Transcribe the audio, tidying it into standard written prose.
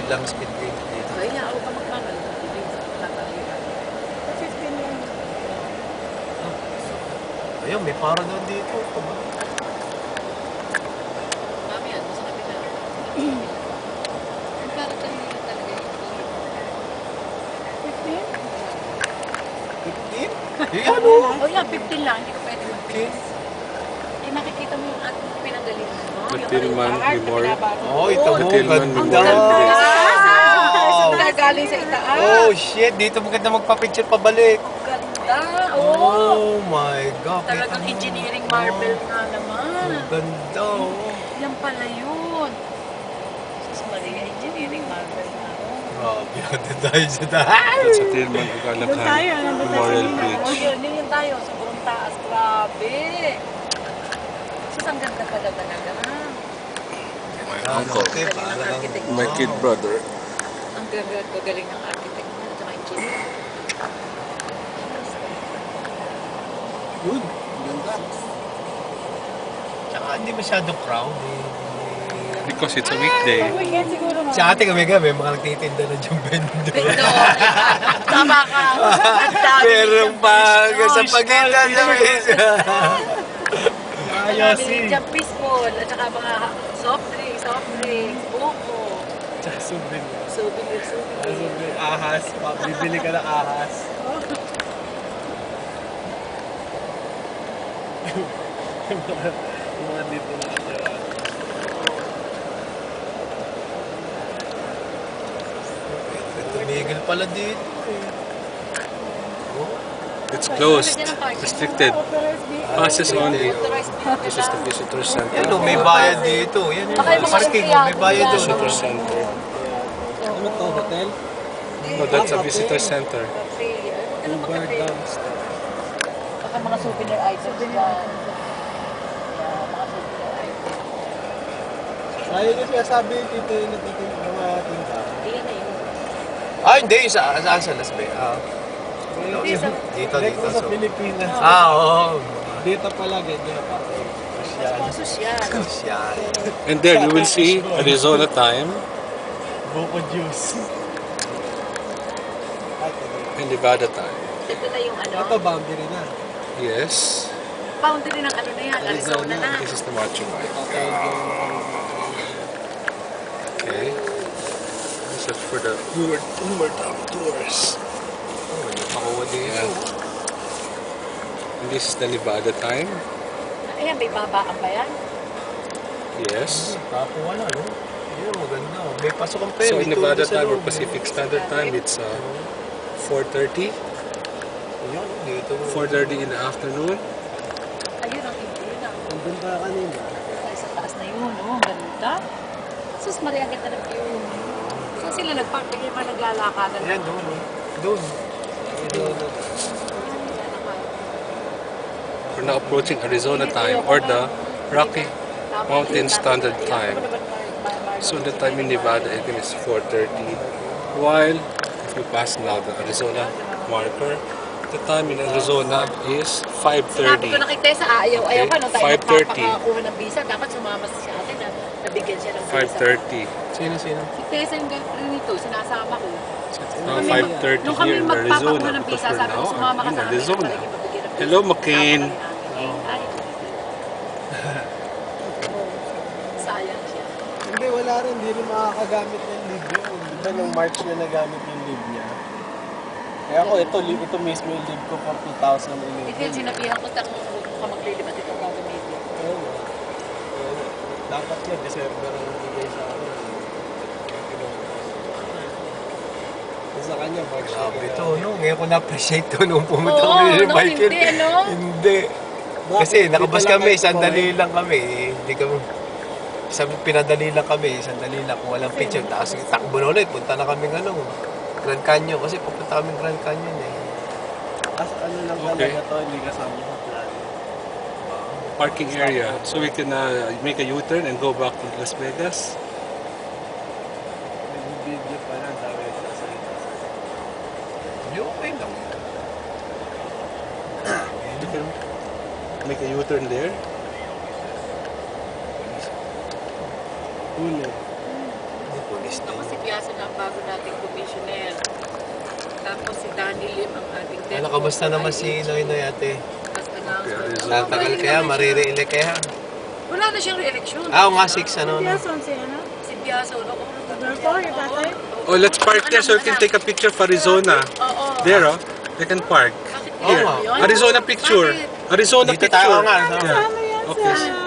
lang speed gate dito. Ay, ako ka magkano. 15 lang. Ayun, may para doon dito. Mami, yan. Basta kami na. Ang para kanina talaga yung 15? 15? Yan o. Oh, yeah, 15 lang. Hindi ko pwede mag 15? Eh, nakikita mo yung ating pinanggalingan mo. Matilman Memorial. Oh, ito mo. Matilman Ganda. Memorial. Galing sa itaas. Oh, shit. Dito maganda magpa-picture pabalik. Ganda. Oh. Oh my God. Talagang Kita mo. engineering marble nga naman. Ang ganda, oh. Yan pala yun. Sus Maria, engineering marble nga. Grabe, handa tayo sa taas. That's sa Tilman Doon tayo, Ugalakan nandun tayo Memorial sa Bridge. Oh, yun tayo. Sobrang taas. Grabe. Sus, ang ganda pala talaga. My Ano, uncle, okay, parang- my kid brother. Ang gagaling ng architect mo at saka engineer. Good. Ganda. Tsaka hindi masyadong crowd eh. Because it's a weekday. Pag weekend siguro mga. Sa ate kami mga nagtitinda na dyan bendo. Pero, tama ka. Ang dami Meron nilang pa fish. sa pagitan sa mesa. Ang dami nilang fishball. At saka mga soft drinks, buko. Tsaka souvenir. Souvenir. Ahas. Bibili ka ng ahas. Yung mga dito na katira. Tumigil pala dito eh. Oh. It's closed. Restricted. Authorized vehicle. Passes only. Authorized This is the visitor center. Yan o, may bayad dito. Yan Baka yung mga parking, empleyado may bayad yan. doon. Visitor center. Ano to, hotel? No, that's a visitor center. Free. Ano Uber magka-free? downstairs. Baka mga souvenir items dyan. Yeah, mga souvenir items. Ayaw niya siya sabi dito yung nagtitinda ng mga tinta. Iyan na yun. Ah, hindi. Saan sa Las Vegas? Dito. Next sa So. Pilipinas. Oo. Dito pala, ganyan pa. Mga sosyal. Yan. And there you will see Arizona time Buko juice. and Nevada time. Ito na yung ano, Ito, boundary na. Yes. boundary ng ano na yan, Arizona na. This is the marching line. Okay. This is for the Uber Top Tours. Pakuha din. Yeah. And this is the Nevada time. Ayan, may babaan ba yan? Yes. Pakuha na, no? Yun, maganda. May pasok ang So may in Nevada tulog sa time or loob. Pacific Standard Time, it's 4:30. Yun, dito. 4:30 in the afternoon. Ayun ang yun ang Nandun pa kanina. ay sa taas na yun, oh, ganda. Sus, Maria, ang ganda ng view. Saan sila nagpark? Bigay pa naglalakadan. Ayan, doon. Doon. We're now approaching Arizona time or the Rocky Mountain Standard Time. So the time in Nevada again is 4:30. While if you pass now the Arizona marker, the time in Arizona is Sinabi ko na 5:30. kay Tessa, ayaw pa nung tayo 5:30. magpapakakuha ng visa. Dapat sumama sa atin na nabigyan siya ng visa. 5:30. Sino? Si Tessa yung girlfriend nito, sinasama ko. Now 5:30 Nung kami here in magpapakuha Arizona ng because visa, we're sabi ko now sumama ka in sa amin. Arizona. Palagi mabigyan ng visa. Hello, McCain. Ay. Sayang siya. Hindi, wala rin. Hindi rin makakagamit ng leave yun. Di ba nung March niya nagamit yung leave niya? Kaya ako, ito mismo yung leave ko for 2011. Hindi, sinabihan ko kung ka maglilibat itong gagamitin. Oo. Dapat yun, December ang bigay sa akin. Sa kanya, March na. Grabe to, no? Ngayon ko na-appreciate to nung pumunta Oo, kami ni no, Michael. hindi, ano? Hindi. Bakit? Kasi nakabas Dito lang kami, kayo sandali kumain? lang kami. Hindi kami, sabi, pinadali lang kami, sandali lang. Kung walang picture, tapos takbo na ulit. Punta na kami ng Grand Canyon. Kasi pupunta kami Grand Canyon eh. As ano lang Okay. talaga to, hindi kasama sa plan. Parking area. So we can make a U-turn and go back to Las Vegas. Nag-video pa lang, dami sa Hindi, okay lang. You can make a U-turn there. Huli. Hindi, police Ito din. kasi piyaso na bago nating commissioner. Tapos si Danny Lim ang ating deputy. Ano, kamusta naman si Noy Noy ate? Basta nga. Okay, Arizona. Tatagal kaya, marire-elect kaya. Wala na siyang re-election. Ah, nga 6 ano. Yes, on si ano? Si Biaso, no? Therefore, yung tatay? Oh, let's park there so we can take a picture of Arizona. Oo. There, oh. We can park. Bakit Oo Here. nga. yun? Arizona picture. Bakit? Arizona Dito tayo picture. nga. Kasama yan Okay. sa